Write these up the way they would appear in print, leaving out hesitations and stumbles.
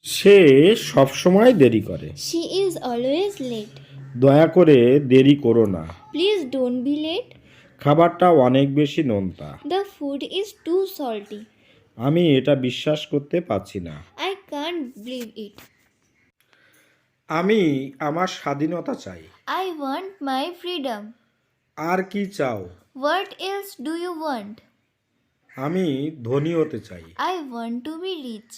সে সবসময় দেরি করে। She is always late. দয়া করে দেরি করো না। Please don't be late. খাবারটা অনেক বেশি নোনতা। The food is too salty. আমি এটা বিশ্বাস করতে পারছি না। I can't believe it. আমি আমার স্বাধীনতা চাই। I want my freedom. আর কি চাও? What else do you want? আমি ধনী হতে চাই। I want to be rich.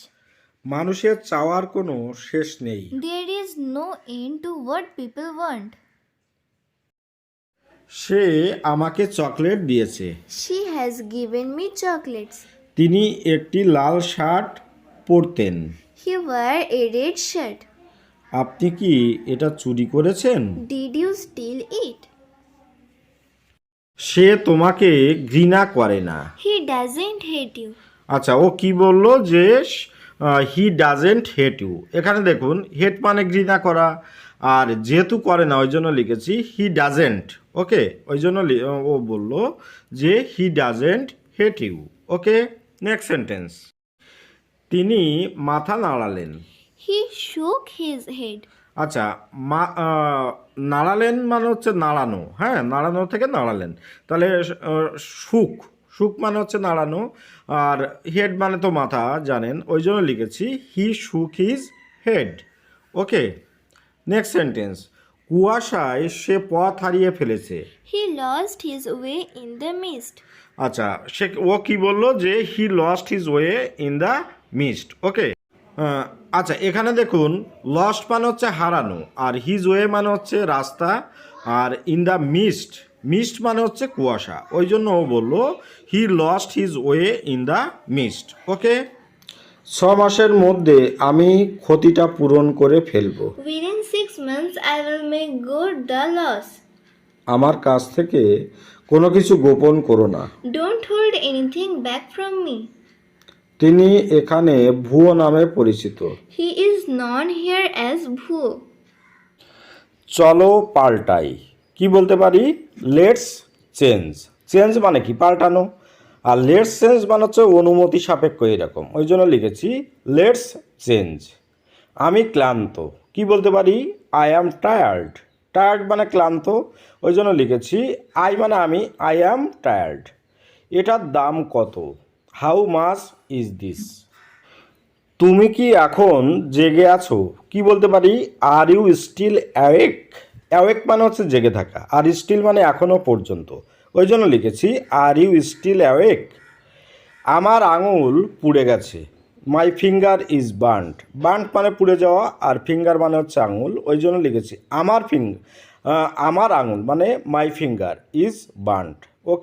মানুষের চাওয়ার কোনো শেষ নেই। There is no end to what people want. সে আমাকে চকলেট দিয়েছে। She has given me chocolates. তিনি একটি লাল shirt পরতেন। He wore a red shirt. আপনি কি এটা চুরি করেছেন? Did you steal it? সে তোমাকে ঘৃণা করে না। He doesn't hate you. আচ্ছা, ও কি বললো যে হি ডাজেন্ট হেট ইউ। এখানে দেখুন, হেট মানে ঘৃণা করা, আর যেহেতু করে না ওই জন্য লিখেছি হি ডাজেন্ট। ওকে, ওই জন্য ও বললো যে he doesn't hate you. Okay, next sentence. তিনি মাথা নাড়ালেন। He shook his head. আচ্ছা, নাড়ালেন মানে হচ্ছে নাড়ানো। হ্যাঁ, নাড়ানো থেকে নাড়ালেন, তাহলে সুখ, সুখ মানে হচ্ছে নাড়ানো, আর হেড মানে তো মাথা, জানেন, ওই জন্য লিখেছি হি শুক হিজ হেড। ওকে, নেক্সট সেন্টেন্স। কুয়াশায় সে পথ হারিয়ে ফেলেছে। He lost his way in the mist. আচ্ছা, ও কি বললো যে he lost his way in the mist. Okay, আচ্ছা, এখানে দেখুন, লস্ট মানে হচ্ছে হারানো, আর হিজ ওয়ে মানে হচ্ছে রাস্তা, আর ইন দ্য মিস্ট, মিস্ট মানে হচ্ছে কুয়াশা, ওই জন্য ও বললো he lost his way in the mist. Okay, 6 মাসের মধ্যে আমি ক্ষতিটা পূরণ করে ফেলবো। Within 6 months, I will make good the loss. আমার কাছ থেকে কোনো কিছু গোপন করো না। Don't hold anything back from me. তিনি এখানে ভুয়ো নামে পরিচিত। He is known here as Bhuo. চলো পাল্টাই। কি বলতে পারি? Let's change. চেঞ্জ মানে কি? পাল্টানো। আর লেটস চেঞ্জ মানে হচ্ছে অনুমতি সাপেক্ষ, এরকম, ওই জন্য লিখেছি লেটস চেঞ্জ। আমি ক্লান্ত। কি বলতে পারি? I am tired. টায়ার্ড মানে ক্লান্ত, ওই জন্য লিখেছি আই মানে আমি, আই অ্যাম টায়ার্ড। এটার দাম কত? How much is this? তুমি কি এখন জেগে আছো? কি বলতে পারি? Are you still awake. Awake মানে হচ্ছে জেগে থাকা, আর স্টিল মানে এখনও পর্যন্ত, ওই জন্য লিখেছি আর ইউ স্টিল অ্যাওয়েক। আমার আঙুল পুড়ে গেছে। মাই ফিঙ্গার ইজ বার্নড। বার্নড মানে পুড়ে যাওয়া, আর ফিঙ্গার মানে হচ্ছে আঙুল, ওই জন্য লিখেছি আমার আঙুল মানে মাই ফিঙ্গার ইজ বার্নড। ওকে।